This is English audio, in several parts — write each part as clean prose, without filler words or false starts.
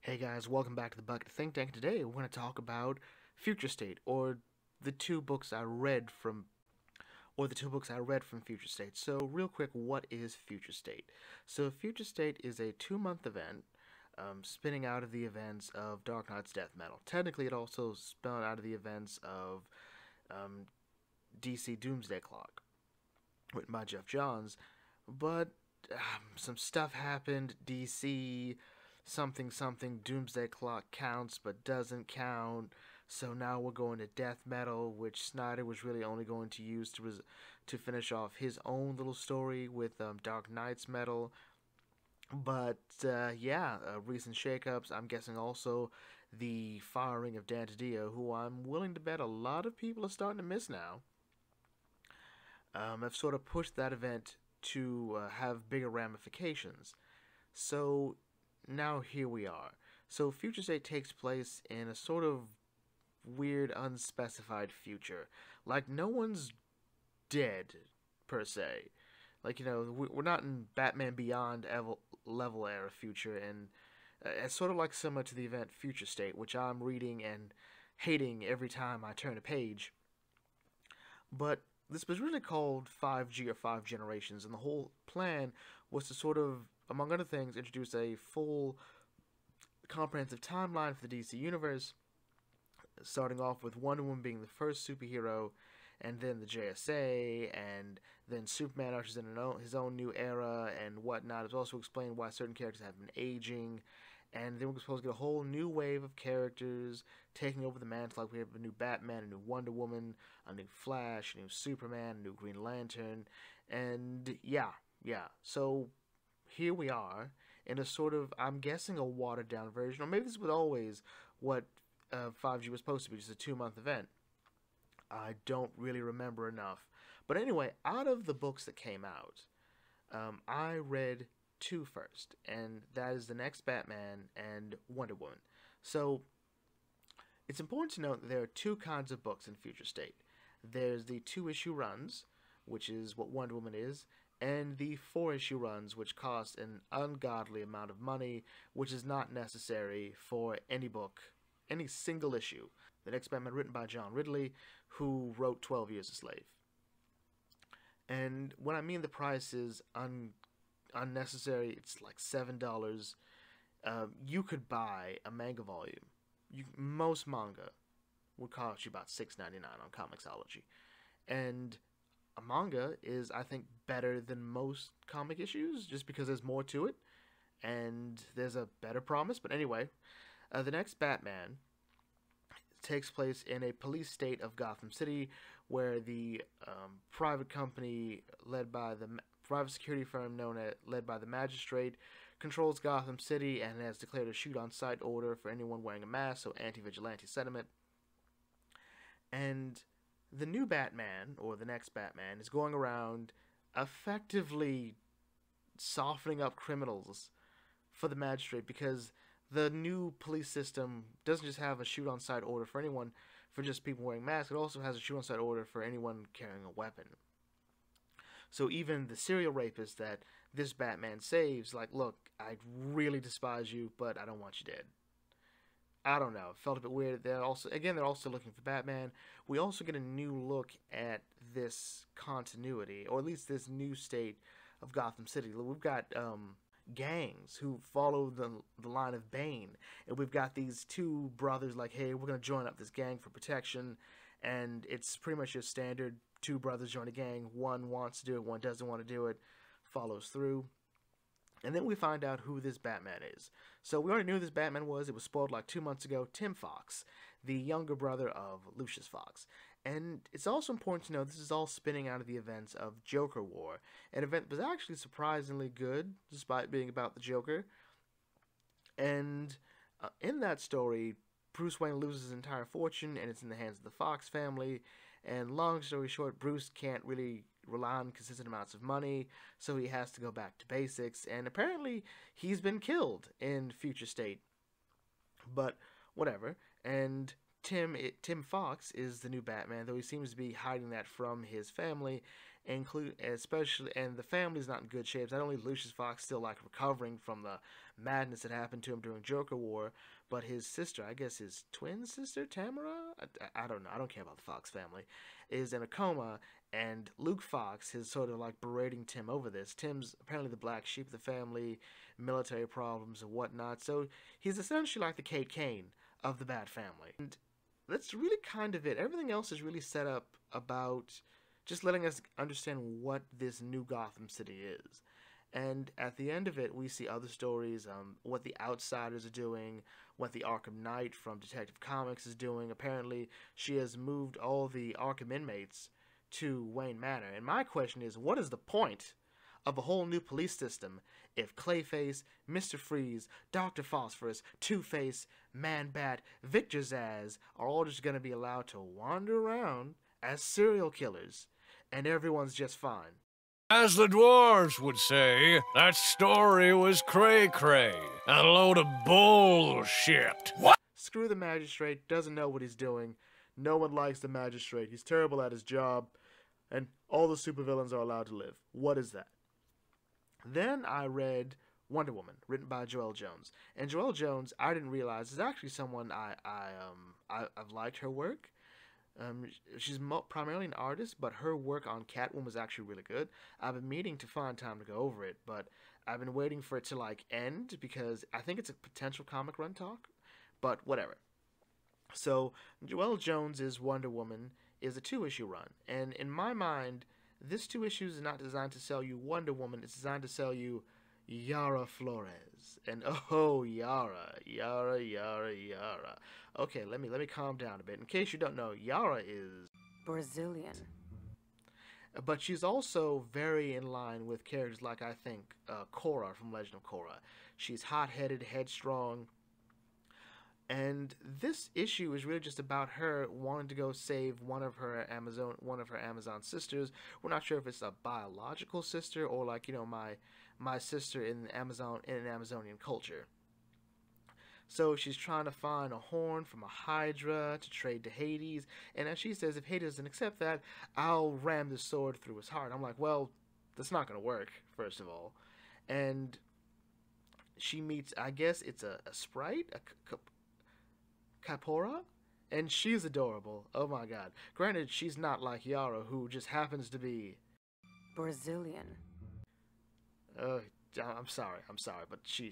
Hey guys, welcome back to the Bucket Think Tank. Today we're going to talk about Future State, or the two books I read from, Future State. So real quick, what is Future State? So Future State is a 2-month event, spinning out of the events of Dark Knight's Death Metal. Technically, it also spun out of the events of um, DC Doomsday Clock, written by Jeff Johns, but some stuff happened. DC something something Doomsday Clock counts but doesn't count. So now we're going to death metal, which Snyder was really only going to use to finish off his own little story with Dark Knight's metal. But recent shakeups. I'm guessing also the firing of Dan DiDio, who I'm willing to bet a lot of people are starting to miss now. Have sort of pushed that event to have bigger ramifications. So now here we are. So Future State takes place in a sort of weird, unspecified future. Like, no one's dead, per se. Like, we're not in Batman Beyond level era future, and it's sort of like similar to the event Future State, which I'm reading and hating every time I turn a page. But this was really called 5G, or 5 Generations, and the whole plan was to sort of, among other things, introduce a full comprehensive timeline for the DC Universe, starting off with Wonder Woman being the first superhero, and then the JSA, and then Superman ushers in his own new era and whatnot. It's also explained why certain characters have been aging, and then we're supposed to get a whole new wave of characters taking over the mantle. Like, we have a new Batman, a new Wonder Woman, a new Flash, a new Superman, a new Green Lantern, and yeah. So here we are in a sort of, I'm guessing, a watered down version, or maybe this was always what 5G was supposed to be, just a 2-month event. I don't really remember enough. But anyway, out of the books that came out, I read two first, and that is The Next Batman and Wonder Woman. So it's important to note that there are two kinds of books in Future State. There's the 2-issue runs, which is what Wonder Woman is, and the 4-issue runs, which cost an ungodly amount of money, which is not necessary for any book, any single issue. The Next Batman, written by John Ridley, who wrote 12 Years a Slave. And when I mean the price is unnecessary, it's like $7. You could buy a manga volume. Most manga would cost you about $6.99 on Comixology. And a manga is, I think, better than most comic issues, just because there's more to it, and there's a better promise. But anyway, The Next Batman takes place in a police state of Gotham City, where the private company private security firm led by the Magistrate controls Gotham City and has declared a shoot-on-sight order for anyone wearing a mask, so anti-vigilante sentiment. And the new Batman, or the next Batman, is going around effectively softening up criminals for the Magistrate, because the new police system doesn't just have a shoot-on-sight order for anyone, for just people wearing masks. It also has a shoot-on-sight order for anyone carrying a weapon. So even the serial rapist that this Batman saves, like, look, I really despise you, but I don't want you dead. I don't know. It felt a bit weird. They're also looking for Batman. We also get a new look at this continuity, or at least this new state of Gotham City. We've got gangs who follow the line of Bane, and we've got these two brothers like, hey, we're going to join up this gang for protection, and it's pretty much your standard two brothers join a gang. One wants to do it, one doesn't want to do it, follows through. And then we find out who this Batman is. So we already knew who this Batman was. It was spoiled like 2 months ago. Tim Fox, the younger brother of Lucius Fox. And it's also important to know this is all spinning out of the events of Joker War, an event that was actually surprisingly good, despite being about the Joker. And in that story, Bruce Wayne loses his entire fortune, and it's in the hands of the Fox family. And long story short, Bruce can't really rely on consistent amounts of money, so he has to go back to basics, and apparently he's been killed in Future State. But whatever. And Tim Fox is the new Batman, though he seems to be hiding that from his family, include especially, and the family's not in good shape. Not only Lucius Fox still like recovering from the madness that happened to him during Joker War, but his sister, I guess his twin sister Tamara, I don't know, I don't care about the Fox family, is in a coma, and Luke Fox is sort of like berating Tim over this. Tim's apparently the black sheep of the family, military problems and whatnot, so he's essentially like the Kate Kane of the Bat family. And that's really kind of it. Everything else is really set up about just letting us understand what this new Gotham City is. And at the end of it, we see other stories, what the Outsiders are doing, what the Arkham Knight from Detective Comics is doing. Apparently, she has moved all the Arkham inmates to Wayne Manor. And my question is, what is the point of a whole new police system if Clayface, Mr. Freeze, Dr. Phosphorus, Two-Face, Man-Bat, Victor Zsasz are all just going to be allowed to wander around as serial killers, and everyone's just fine? As the dwarves would say, that story was cray-cray, a load of bullshit. What? Screw the magistrate, doesn't know what he's doing. No one likes the magistrate. He's terrible at his job, and all the supervillains are allowed to live. What is that? Then I read Wonder Woman, written by Joelle Jones. And Joelle Jones, I didn't realize, is actually someone I've liked her work. She's primarily an artist, but her work on Catwoman was actually really good. I've been meaning to find time to go over it, but I've been waiting for it to like end because I think it's a potential comic run talk, but whatever. So Joelle Jones's Wonder Woman is a 2-issue run, and in my mind, this 2 issues is not designed to sell you Wonder Woman. It's designed to sell you Yara Flores. And oh, Yara. Okay, let me calm down a bit. In case you don't know, Yara is Brazilian. But she's also very in line with characters like, I think, Korra from Legend of Korra. She's hot-headed, headstrong. And this issue is really just about her wanting to go save one of her Amazon sisters. We're not sure if it's a biological sister or like, you know, my sister in an Amazonian culture. So she's trying to find a horn from a Hydra to trade to Hades. And as she says, if Hades doesn't accept that, I'll ram the sword through his heart. I'm like, well, that's not going to work, first of all. And she meets, I guess it's a sprite, a Kaipora, and she's adorable. Oh my god. Granted, she's not like Yara, who just happens to be Brazilian. I'm sorry, but she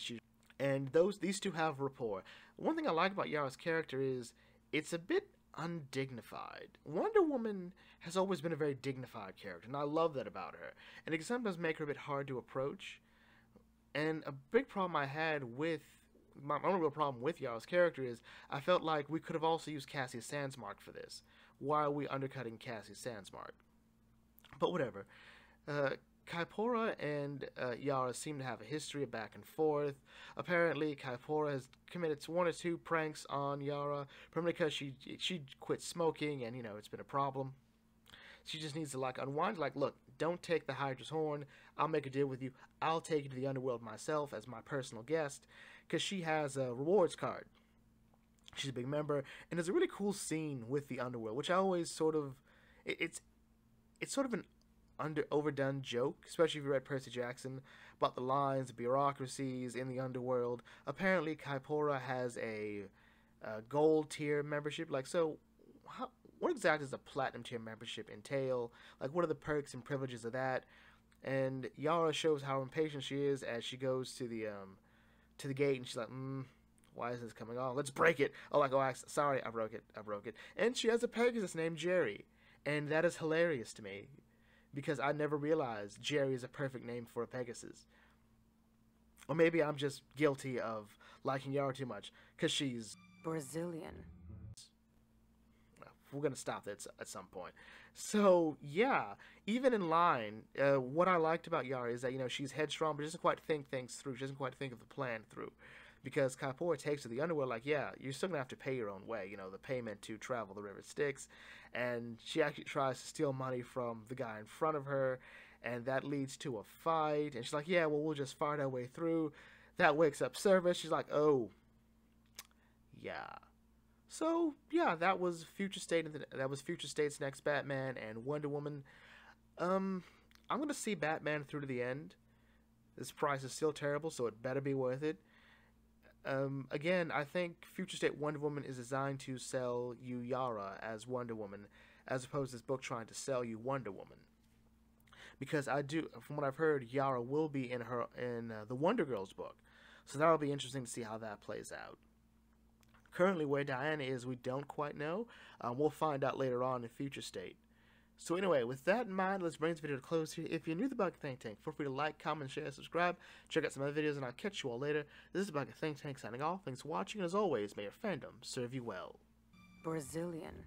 and these two have rapport. One thing I like about Yara's character is it's a bit undignified. Wonder Woman has always been a very dignified character, and I love that about her. And it can sometimes make her a bit hard to approach. And a big problem I had with my only real problem with Yara's character is I felt like we could have also used Cassie Sandsmark for this. Why are we undercutting Cassie Sandsmark? But whatever. Kaipora and Yara seem to have a history of back and forth. Apparently, Kaipora has committed 1 or 2 pranks on Yara, primarily because she quit smoking, and, you know, it's been a problem. She just needs to, like, unwind. Like, look, don't take the Hydra's horn. I'll make a deal with you. I'll take you to the underworld myself as my personal guest, because she has a rewards card. She's a big member, and there's a really cool scene with the underworld, which I always sort of... It's sort of an overdone joke, especially if you read Percy Jackson, about the lines, the bureaucracies in the underworld. Apparently, Kaipora has a gold tier membership. Like, so, what exactly does a platinum tier membership entail? Like, what are the perks and privileges of that? And Yara shows how impatient she is as she goes to the gate, and she's like, why is this coming off? Let's break it. Oh, like, oh, sorry, I broke it. And she has a Pegasus named Jerry, and that is hilarious to me, because I never realized Jerry is a perfect name for a Pegasus. Or maybe I'm just guilty of liking Yara too much, because she's Brazilian. We're going to stop that at some point. So, yeah, even in line, what I liked about Yara is that, you know, she's headstrong, but doesn't quite think things through. She doesn't quite think of the plan through. Because Kaipora takes to the underworld like, yeah, you're still going to have to pay your own way, you know, the payment to travel the river Styx. And she actually tries to steal money from the guy in front of her, and that leads to a fight. And she's like, yeah, well, we'll just fight our way through. That wakes up Service. She's like, oh, yeah. So, yeah, that was Future State's Next Batman and Wonder Woman. I'm gonna see Batman through to the end. This price is still terrible, so it better be worth it. Again, I think Future State Wonder Woman is designed to sell you Yara as Wonder Woman, as opposed to this book trying to sell you Wonder Woman. Because from what I've heard, Yara will be in the Wonder Girls book, so that'll be interesting to see how that plays out. Currently, where Diana is, we don't quite know. We'll find out later on in Future State. So anyway, with that in mind, let's bring this video to a close here. If you're new to the Bucket Think Tank, feel free to like, comment, share, subscribe. Check out some other videos, and I'll catch you all later. This is Bucket Think Tank signing off. Thanks for watching, and as always, may your fandom serve you well. Brazilian.